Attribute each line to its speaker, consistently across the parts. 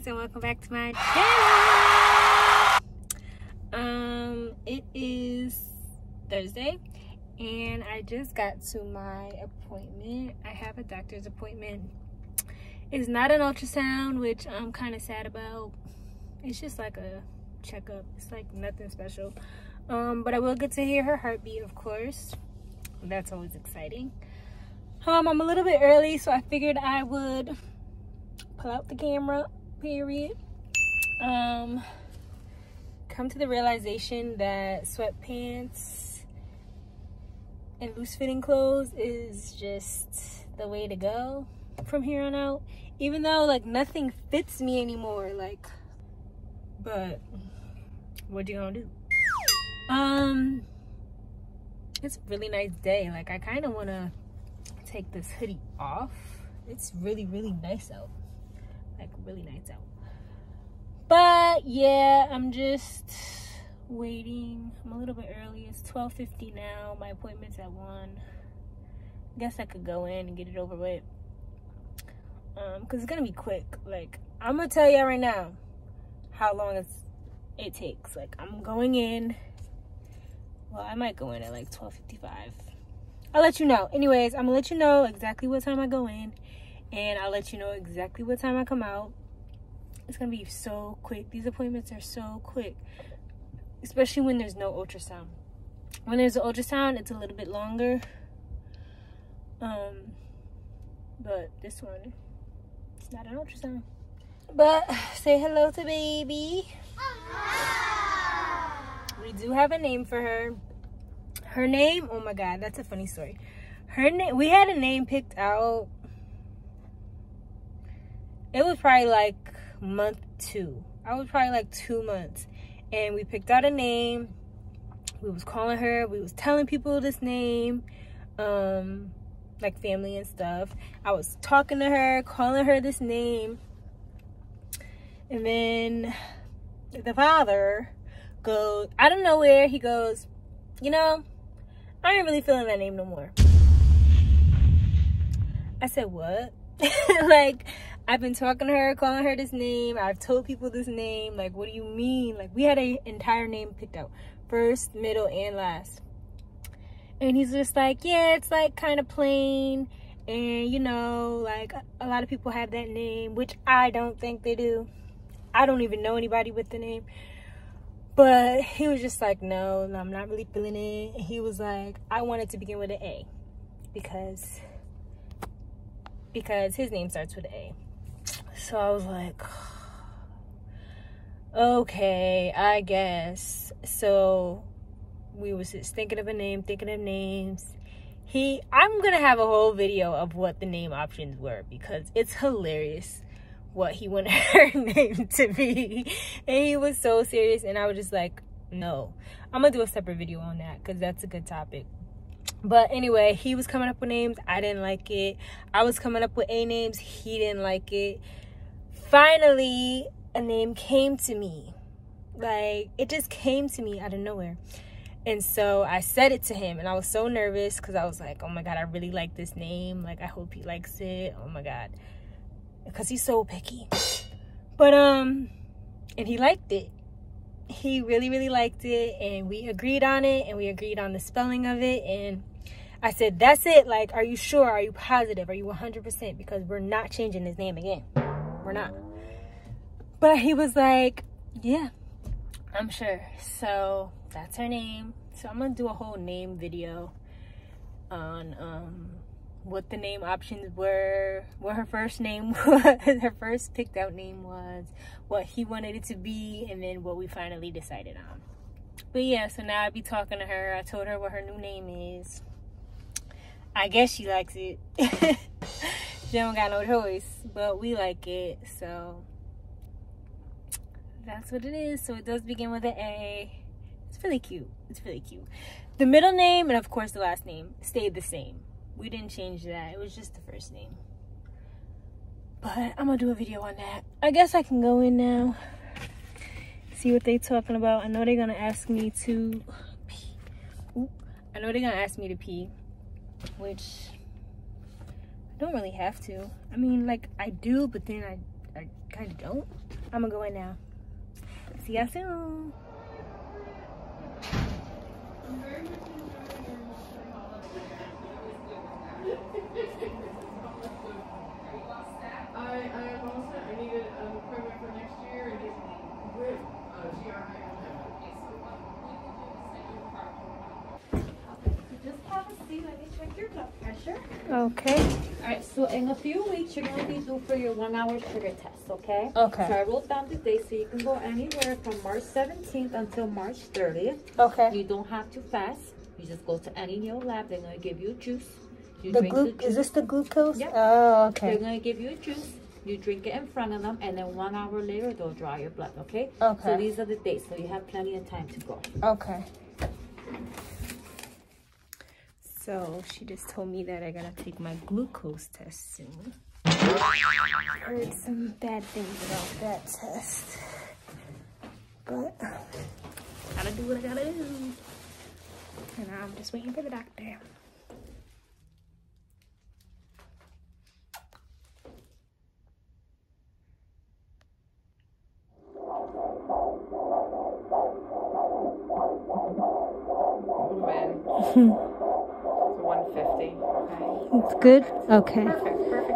Speaker 1: guys, and welcome back to my channel. It is Thursday and I just got to my appointment. I have a doctor's appointment. It's not an ultrasound, which I'm kind of sad about. It's just like a checkup. It's like nothing special. But I will get to hear her heartbeat, of course. That's always exciting. I'm a little bit early, so I figured I would pull out the camera, period. Come to the realization that sweatpants and loose fitting clothes is just the way to go from here on out. Even though like nothing fits me anymore, like, but what you gonna do? It's a really nice day. Like, I kind of want to take this hoodie off. It's really nice out, like really nice out. But yeah, I'm just waiting. I'm a little bit early. It's 12:50 now. My appointment's at 1. I guess I could go in and get it over with, because it's gonna be quick. Like, I'm gonna tell you right now how long it takes. Like, I'm going in, well, I might go in at like 12:55. I'll let you know. Anyways, I'm gonna let you know exactly what time I go in, and I'll let you know exactly what time I come out. It's gonna be so quick. These appointments are so quick, especially when there's no ultrasound. When there's an ultrasound, it's a little bit longer. But this one, it's not an ultrasound. But say hello to baby. We do have a name for her. Her name, oh my god, that's a funny story. Her name, we had a name picked out. It was probably like month 2. I was probably like 2 months, and we picked out a name. We was calling her, we was telling people this name, like family and stuff. I was talking to her, calling her this name, and then the father goes, out of nowhere, he goes, you know, I ain't really feeling that name no more. I said, what? Like, I've been talking to her, calling her this name. I've told people this name. Like, what do you mean? Like, we had an entire name picked out. First, middle, and last. And he's just like, yeah, it's like kind of plain. And, you know, like, a lot of people have that name, which I don't think they do. I don't even know anybody with the name. But he was just like, no, I'm not really feeling it. And he was like, I want it to begin with an A, because his name starts with an A. So I was like, okay, I guess. So we was just thinking of a name, thinking of names. I'm gonna have a whole video of what the name options were, because it's hilarious what he wanted her name to be. And he was so serious, and I was just like, no, I'm gonna do a separate video on that, because that's a good topic. But anyway, he was coming up with names. I didn't like it. I was coming up with A names. He didn't like it. Finally, a name came to me. Like, it just came to me out of nowhere. And so I said it to him, and I was so nervous, because I was like, oh my god, I really like this name. Like, I hope he likes it. Oh my god, because he's so picky. But and he liked it. He really liked it, and we agreed on it, and we agreed on the spelling of it. And I said, that's it. Like, are you sure? Are you positive? Are you 100%? Because we're not changing his name again. We're not. But he was like, yeah, I'm sure. So that's her name. So I'm gonna do a whole name video on what the name options were, what her first name was, her first picked out name was, what he wanted it to be, and then what we finally decided on. But yeah, so now I be talking to her. I told her what her new name is. I guess she likes it. She don't got no choice, but we like it, so that's what it is. So it does begin with an A. It's really cute. It's really cute. The middle name and of course the last name stayed the same. We didn't change that. It was just the first name. But I'm gonna do a video on that. I guess I can go in now, see what they talking about. I know they're gonna ask me to pee. Ooh. I know they're gonna ask me to pee, which I don't really have to. I mean, like, I do, but then I kind of don't. I'm gonna go in now. See ya soon.
Speaker 2: I also I needed an appointment for next year and get with GRI.
Speaker 3: Just have a seat. Let me check your blood pressure.
Speaker 1: Okay.
Speaker 3: All right. So in a few weeks, you're gonna be due for your 1-hour sugar test. Okay.
Speaker 1: Okay.
Speaker 3: So I wrote down the date so you can go anywhere from March 17th until March 30th.
Speaker 1: Okay.
Speaker 3: You don't have to fast. You just go to any near lab. They're gonna give you juice. You
Speaker 1: The
Speaker 3: drink
Speaker 1: glucose. Is this the glucose?
Speaker 3: Yep.
Speaker 1: Oh,
Speaker 3: They're
Speaker 1: okay.
Speaker 3: gonna give you a juice. You drink it in front of them, and then 1 hour later they'll draw your blood. Okay.
Speaker 1: Okay.
Speaker 3: So these are the dates. So you have plenty of time to go.
Speaker 1: Okay. So she just told me that I gotta take my glucose test soon. I heard some bad things about that test, but gotta do what I gotta do. And I'm just waiting for the doctor.
Speaker 2: It's 150. Okay.
Speaker 1: It's good? Okay.
Speaker 2: Perfect.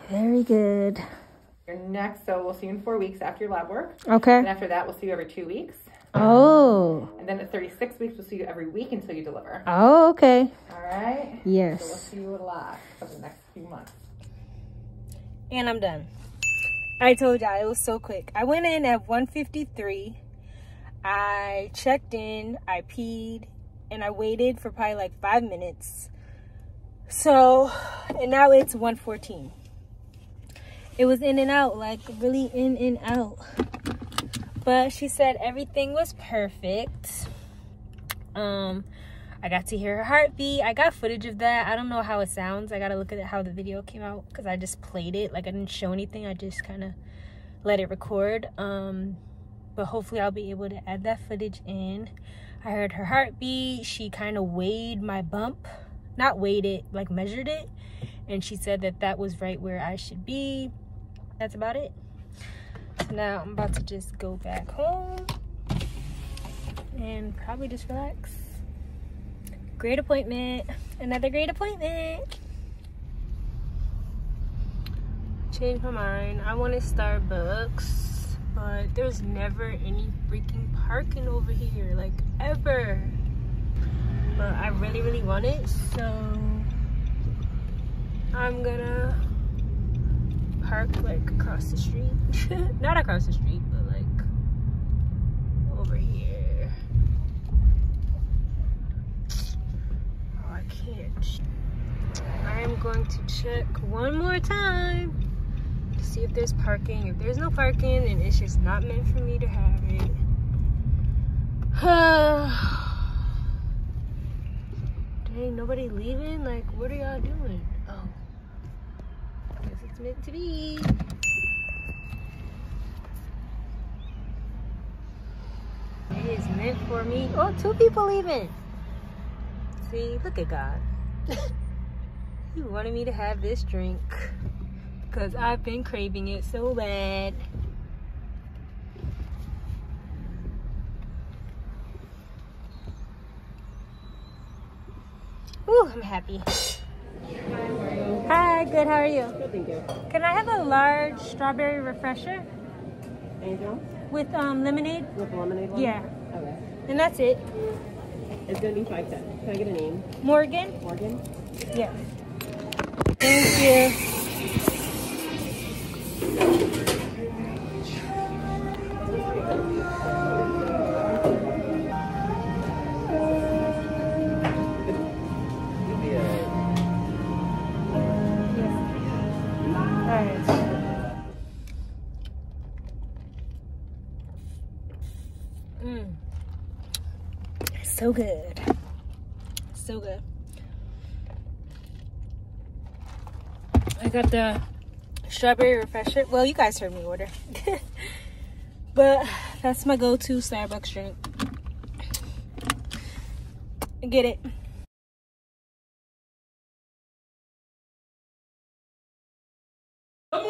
Speaker 1: Very good.
Speaker 2: Your next, so we'll see you in 4 weeks after your lab work.
Speaker 1: Okay.
Speaker 2: And after that, we'll see you every 2 weeks.
Speaker 1: Oh.
Speaker 2: And then at 36 weeks, we'll see you every week until you deliver.
Speaker 1: Oh, okay.
Speaker 2: All right?
Speaker 1: Yes.
Speaker 2: So we'll see you a lot for the next few months.
Speaker 1: And I'm done. I told y'all, it was so quick. I went in at 1:53. I checked in, I peed, and I waited for probably like 5 minutes. So, and now it's 1:14. It was in and out, like really in and out. But she said everything was perfect. I got to hear her heartbeat. I got footage of that. I don't know how it sounds. I gotta look at how the video came out because I just played it. Like I didn't show anything. I just kind of let it record. But hopefully I'll be able to add that footage in. I heard her heartbeat. She kind of weighed my bump. Not weighed it, like measured it. And she said that that was right where I should be. That's about it. So now I'm about to just go back home and probably just relax. Great appointment. Another great appointment. Changed my mind. I wanted Starbucks, but there's never any freaking parking over here, like ever. But I really, really want it, so I'm gonna park like across the street. Not across the street, but like over here. Oh, I can't. I am going to check one more time to see if there's parking. If there's no parking, then it's just not meant for me to have it. Ain't nobody leaving? Like, what are y'all doing? Oh, guess it's meant to be. It is meant for me. Oh, 2 people leaving. See, look at God. He wanted me to have this drink because I've been craving it so bad. Ooh, I'm happy. Hi, good, how are you?
Speaker 2: Good, thank you.
Speaker 1: Can I have a large strawberry refresher
Speaker 2: Anything else?
Speaker 1: with lemonade?
Speaker 2: With the lemonade one?
Speaker 1: Yeah,
Speaker 2: Okay.
Speaker 1: and that's it.
Speaker 2: It's gonna be 510. Can I get a name?
Speaker 1: Morgan?
Speaker 2: Morgan?
Speaker 1: Yeah. Thank you. So good. So good. I got the strawberry refresher. Well, you guys heard me order. But that's my go-to Starbucks drink. Get it.
Speaker 2: I'm